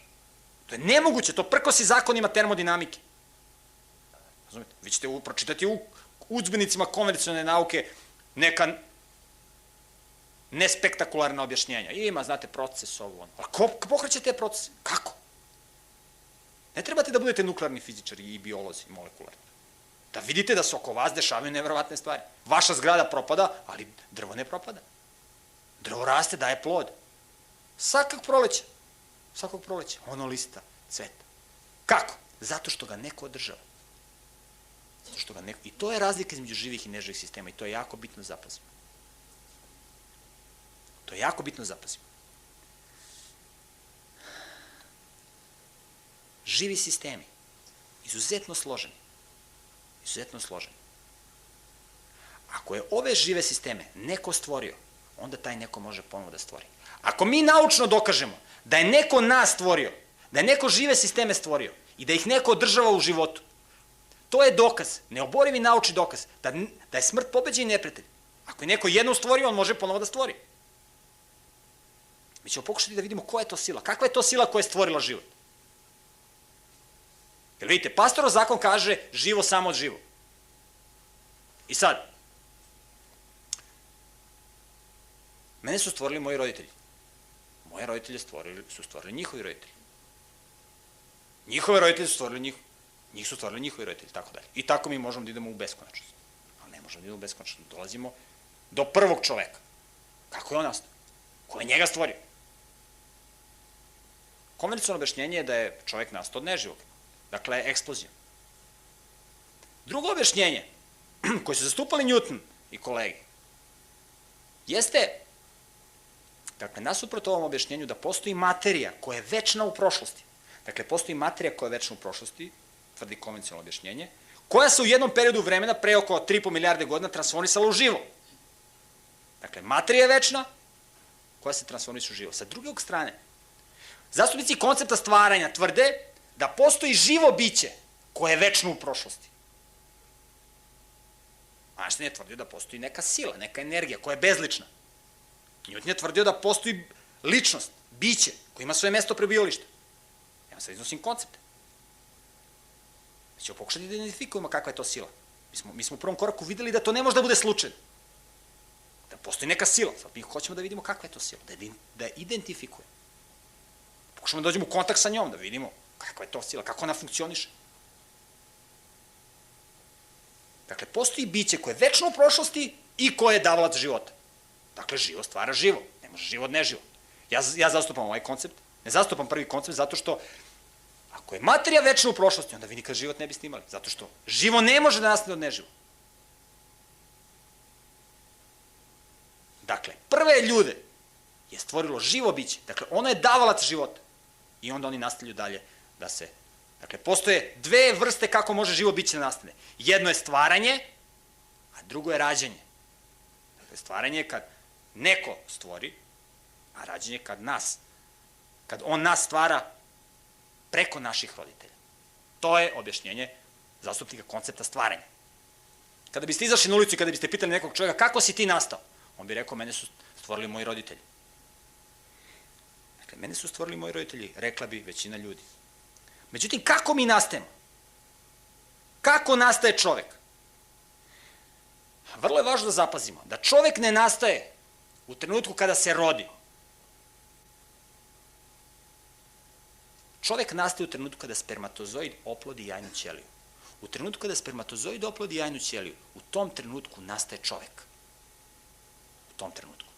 To je nemoguće, to prkosi zakonima termodinamike. Razumite? Vi ćete pročitati u udžbenicima konvencionalne nauke neka nespektakularna objašnjenja. Ima, znate, proces ovo. Ali ko pokreće te procese? Kako? Ne trebate da budete nuklearni fizičari i biolozi, molekularni. Da vidite da se oko vas dešavaju neverovatne stvari. Vaša zgrada propada, ali drvo ne propada. Drvo raste, daje plod. Svakog proleća, ono lista, cveta. Kako? Zato što ga neko održava. I to je razlika između živih i neživih sistema i to je jako bitno zapazimo. Živi sistemi, izuzetno složeni. Ako je ove žive sisteme neko stvorio, onda taj neko može ponovo da stvori. Ako mi naučno dokažemo da je neko nas stvorio, da je neko žive sisteme stvorio i da ih neko održava u životu, to je dokaz, neoborivi naučni dokaz, da je smrt pobeđen neprijatelj. Ako je neko jednom stvorio, on može ponovo da stvori. Mi ćemo pokušati da vidimo koja je to sila, kakva je to sila koja je stvorila život. Jer vidite, pastorov zakon kaže živo samo od živo. I sad, mene su stvorili moji roditelji. Moje roditelje su stvorili njihovi roditelji. Njihove roditelje su stvorili njih su stvorili njihovi roditelji, tako dalje. I tako mi možemo da idemo u beskonačnost. Ali ne možemo da idemo u beskonačnost. Dolazimo do prvog čoveka. Kako je on nastao? Ko je njega stvorio? Konvencionalno objašnjenje je da je čovek nastao od neživog. Dakle, eksplozija. Drugo objašnjenje, koje su zastupali Newton i kolege, jeste, dakle, nasuprot ovom objašnjenju da postoji materija koja je večna u prošlosti. Dakle, postoji materija koja je večna u prošlosti, tvrdi konvencionalno objašnjenje, koja se u jednom periodu vremena, pre oko 3,5 milijarde godina, transformisala u živo. Dakle, materija je večna, koja se transformiše u živo. Sa drugog strane, zastupnici koncepta stvaranja tvrde da postoji živo biće koje je večno u prošlosti. Einstein je tvrdio da postoji neka sila, neka energija koja je bezlična. Newton je tvrdio da postoji ličnost, biće, koje ima svoje mesto prebivališta. Ja vam sad iznosim koncepte. Mi ćemo pokušati da identifikujemo kakva je to sila. Mi smo u prvom koraku videli da to ne može da bude slučajno. Da postoji neka sila. Sad mi hoćemo da vidimo kakva je to sila, da identifikujemo. Pokušamo da dođemo u kontakt sa njom, da vidimo kakva je to sila, kako ona funkcioniše. Dakle, postoji biće koje je večno u prošlosti i koje je davalac života. Dakle, živo stvara živo. Ne može živo od neživo. Ja zastupam ovaj koncept. Ne zastupam prvi koncept zato što ako je materija večna u prošlosti, onda vi nikad život ne biste imali. Zato što živo ne može da nastane od neživo. Dakle, prve ljude je stvorilo živo biće. Dakle, ono je davalac života. I onda oni nastavljaju dalje da se... Dakle, postoje dve vrste kako može živo biće da nastane. Jedno je stvaranje, a drugo je rađanje. Dakle, stvaranje je kad neko stvori, a rađanje je kad on nas stvara preko naših roditelja. To je objašnjenje zastupnika koncepta stvaranja. Kada biste izašli na ulicu i kada biste pitali nekog čovjeka kako si ti nastao, on bi rekao, mene su stvorili moji roditelji. Dakle, mene su stvorili moji roditelji, rekla bi većina ljudi. Međutim, kako mi nastajemo? Kako nastaje čovek? Vrlo je važno da zapazimo da čovek ne nastaje u trenutku kada se rodi. Čovek nastaje u trenutku kada spermatozoid oplodi jajnu ćeliju. U trenutku kada spermatozoid oplodi jajnu ćeliju, u tom trenutku nastaje čovek. U tom trenutku.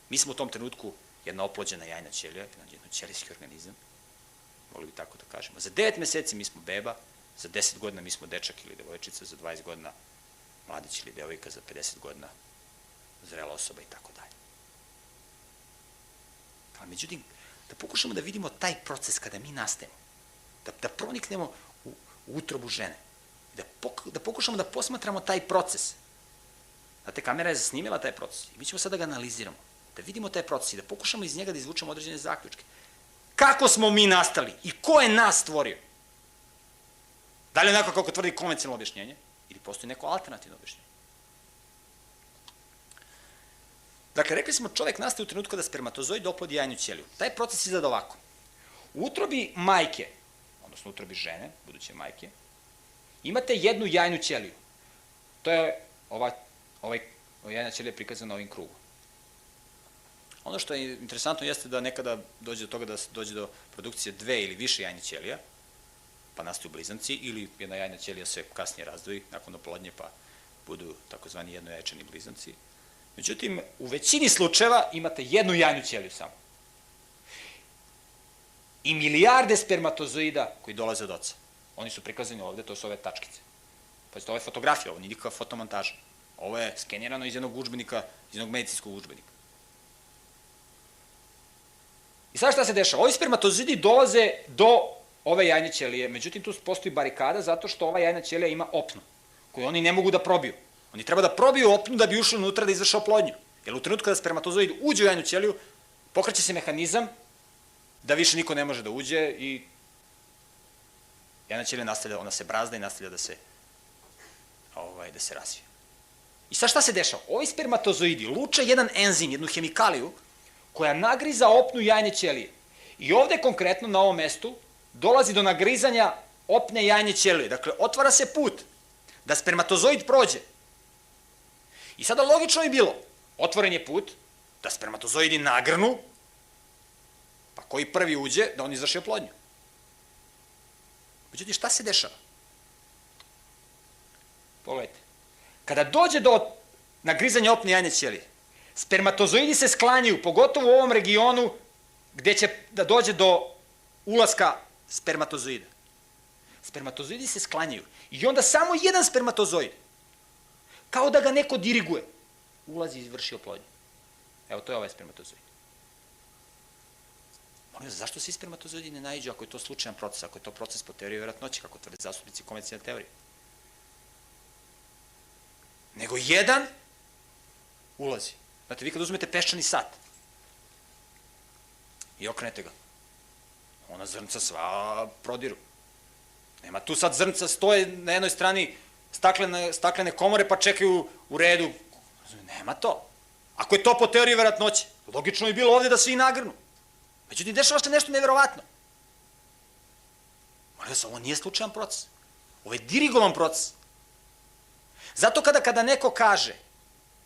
Mi smo u tom trenutku jedna oplođena jajna ćelija, jedan ćelijski organizam, mogli bi tako da kažemo. Za 9 meseci mi smo beba, za 10 godina mi smo dečak ili devojčica, za 20 godina mladić ili devojka, za 50 godina zrela osoba i tako dalje. Ali međutim, da pokušamo da vidimo taj proces kada mi nastajemo, da proniknemo u utrobu žene, da pokušamo da posmatramo taj proces. Znate, kamera je zasnimila taj proces i mi ćemo sada da ga analiziramo, da vidimo taj proces i da pokušamo iz njega da izvučemo određene zaključke. Kako smo mi nastali i ko je nas stvorio? Da li je onako kako tvrdi konvencionalno objašnjenje ili postoji neko alternativno objašnjenje? Dakle, rekli smo čovek nastaje u trenutku kada spermatozoid oplodi jajnu ćeliju. Taj proces izgleda ovako. U utrobi majke, odnosno u utrobi žene, buduće majke, imate jednu jajnu ćeliju. To je ova jajna ćelija prikazana ovim krugom. Ono što je interesantno jeste da nekada dođe do toga da dođe do produkcije 2 ili više jajnih ćelija, pa nastaju blizanci, ili jedna jajna ćelija se kasnije razdvoji nakon oplodnje, pa budu takozvani jednojajčani blizanci. Međutim, u većini slučajeva imate jednu jajnu ćeliju samo. I milijarde spermatozoida koji dolaze od oca. Oni su prikazani ovde, to su ove tačkice. Pazite, ovo je fotografija, ovo nije nikakva fotomontaža. Ovo je skenirano iz jednog udžbenika, iz jednog medicinskog udžbenika. I sad šta se dešava? Ovi spermatozoidi dolaze do ove jajne ćelije, međutim tu postoji barikada zato što ova jajna ćelija ima opnu, koju oni ne mogu da probiju. Oni treba da probiju opnu da bi ušli unutra da izvrše oplodnju. Jer u trenutku kada spermatozoid uđe u jajnu ćeliju, pokreće se mehanizam da više niko ne može da uđe i jajna ćelija nastavlja, ona se brazda i nastavlja da se razvije. I sad šta se dešava? Ovi spermatozoidi luče jedan enzim, jednu hemikaliju, koja nagriza opnu jajne ćelije. I ovde konkretno na ovom mestu dolazi do nagrizanja opne jajne ćelije. Dakle, otvara se put da spermatozoid prođe. I sada logično je bilo, otvoren je put da spermatozoidi nagrnu, pa koji prvi uđe, da on izvrši oplodnju. Međutim, šta se dešava? Pogledajte. Kada dođe do nagrizanja opne jajne ćelije, spermatozoidi se sklanjaju, pogotovo u ovom regionu gde će da dođe do ulaska spermatozoida. Spermatozoidi se sklanjaju i onda samo jedan spermatozoid, kao da ga neko diriguje, ulazi i izvrši oplodnju. Evo, to je ovaj spermatozoid. Molim vas, zašto svi spermatozoidi ne naiđu ako je to slučajan proces, ako je to proces po teoriji verovatnoće, kako tvrde zastupnici konvencionalne teorije? Nego jedan ulazi. Znate, vi kad uzmete peščani sat i okrenete ga, ona zrnca sva prodiru. Nema tu sad zrnca, stoje na jednoj strani staklene komore pa čekaju u redu. Nema to. Ako je to po teoriji verovatnoće, logično je bilo ovde da svi nagrnu. Međutim, dešava se nešto neverovatno. Molim vas, ovo nije slučajan proces. Ovo je dirigovan proces. Zato kada neko kaže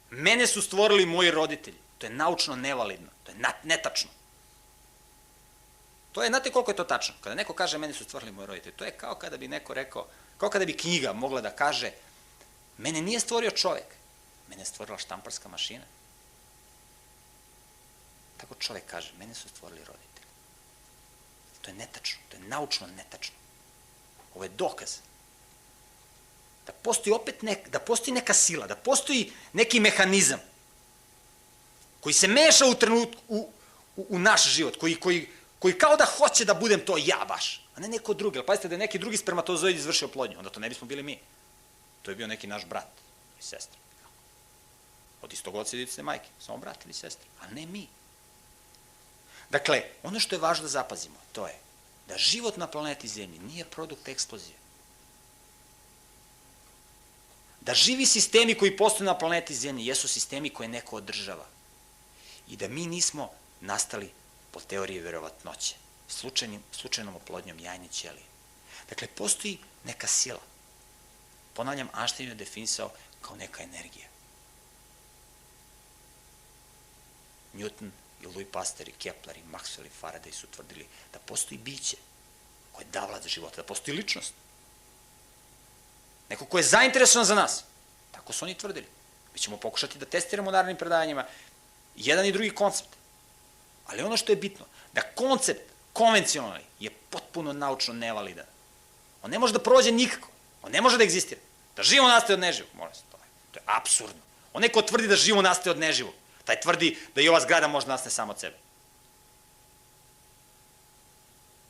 mene su stvorili moji roditelji, to je naučno nevalidno, to je netačno. To je, znate koliko je to tačno? Kada neko kaže mene su stvorili moji roditelji, to je kao kada bi neko rekao, kao kada bi knjiga mogla da kaže mene nije stvorio čovek, mene je stvorila štamparska mašina. Tako čovek kaže, mene su stvorili roditelji. To je netačno, to je naučno netačno. Ovo je dokaz da postoji da postoji neka sila, da postoji neki mehanizam koji se meša u trenutku u naš život, koji kao da hoće da budem to ja baš, a ne neko drugi. Ali pazite da je neki drugi spermatozoid izvršio oplodnju, onda to ne bismo bili mi. To je bio neki naš brat i sestra. Od istog oca i iste majke, samo brat ili sestra, a ne mi. Dakle, ono što je važno da zapazimo, to je da život na planeti Zemlji nije produkt eksplozije. Da živi sistemi koji postoje na planeti Zemlji jesu sistemi koje neko održava. I da mi nismo nastali po teoriji verovatnoće, slučajnom oplodnjom jajne ćelije. Dakle, postoji neka sila. Ponavljam, Einstein je definisao kao neka energija. Newton i Louis Pasteur i Kepler i Maxwell i Faraday su tvrdili da postoji biće koje je davalac života, da postoji ličnost. neko ko je zainteresovan za nas. Tako su oni tvrdili. Mi ćemo pokušati da testiramo u narednim predavanjima jedan i drugi koncept. Ali ono što je bitno, da koncept konvencionalni je potpuno naučno nevalidan. On ne može da prođe nikako. On ne može da egzistira. Da živo nastaje od neživog. To je apsurdno. Onaj ko tvrdi da živo nastaje od neživog, taj tvrdi da i ova zgrada može da nastane samo od sebe.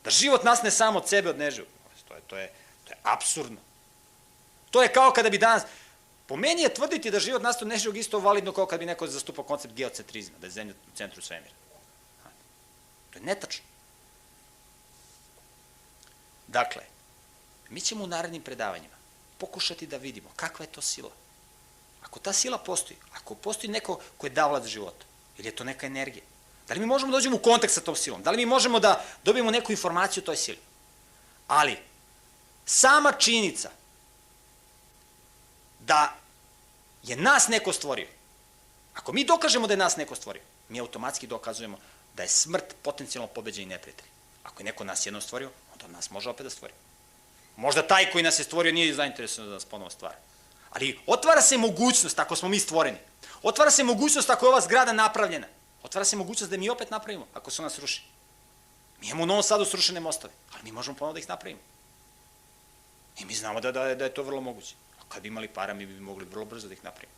Da život nastane samo od sebe, od neživog. To je apsurdno. To je kao kada bi danas... Po meni je tvrditi da život nastaje od neživog isto validno kao kada bi neko zastupao koncept geocentrizma, da je zemlja u centru svemira. To je netačno. Dakle, mi ćemo u narednim predavanjima pokušati da vidimo kakva je to sila. Ako ta sila postoji, ako postoji neko ko je davalac života, ili je to neka energija, da li mi možemo da dođemo u kontakt sa tom silom? Da li mi možemo da dobijemo neku informaciju o toj sili? Ali, sama činjenica da je nas neko stvorio, ako mi dokažemo da je nas neko stvorio, mi automatski dokazujemo da je smrt potencijalno pobeđeni neprijatelj. Ako je neko nas jednom stvorio, onda nas može opet da stvori. Možda taj koji nas je stvorio nije zainteresovan da nas ponovo stvara. Ali otvara se mogućnost, ako smo mi stvoreni, otvara se mogućnost ako je ova zgrada napravljena, otvara se mogućnost da mi opet napravimo, ako se ona sruši. Mi imamo u Novom Sadu srušene mostove, ali mi možemo ponovo da ih napravimo. I mi znamo da je to vrlo moguće. A kad bi imali para, mi bi mogli vrlo brzo da ih napravimo.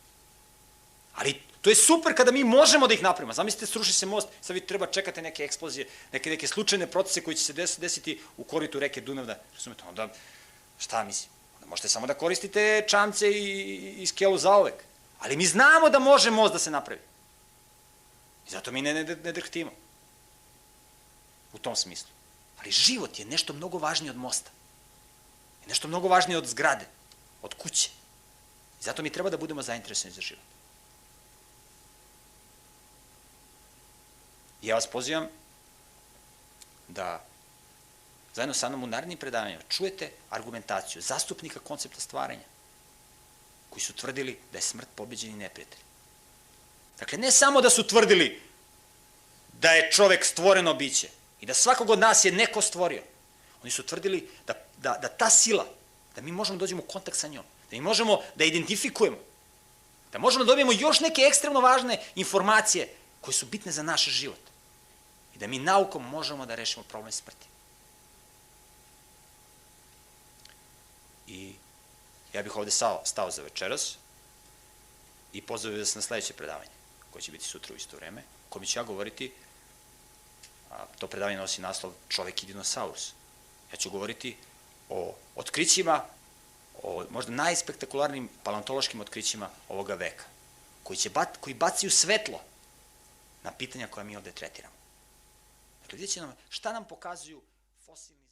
Ali to je super kada mi možemo da ih napravimo. Zamislite, sruši se most, sad vi treba čekate neke eksplozije, neke slučajne procese koji će se desiti u koritu reke Dunav, razumete, onda šta mislim? Onda možete samo da koristite čamce i skelu zaovek. Ali mi znamo da može most da se napravi. I zato mi ne drhtimo. U tom smislu. Ali život je nešto mnogo važnije od mosta. Je nešto mnogo važnije od zgrade, od kuće. I zato mi treba da budemo zainteresovani za život. Ja vas pozivam da zajedno sa mnom u narednim predavanjima čujete argumentaciju zastupnika koncepta stvaranja, koji su tvrdili da je smrt pobeđeni neprijatelj. Dakle, ne samo da su tvrdili da je čovek stvoreno biće i da svakog od nas je neko stvorio. Oni su tvrdili da ta sila, da mi možemo da dođemo u kontakt sa njom, da mi možemo da identifikujemo, da možemo da dobijemo još neke ekstremno važne informacije koje su bitne za naš život i da mi naukom možemo da rešimo problem smrti. I ja bih ovde stao za večeras i pozvao vas na sledeće predavanje, koje će biti sutra u isto vreme, o kojem ću ja govoriti, to predavanje nosi naslov Čovek i dinosaurus. Ja ću govoriti o otkrićima, o možda najspektakularnijim paleontološkim otkrićima ovoga veka, koji bacaju svetlo na pitanja koja mi ovde tretiramo. Dakle, vidjet će nam šta nam pokazuju fosilni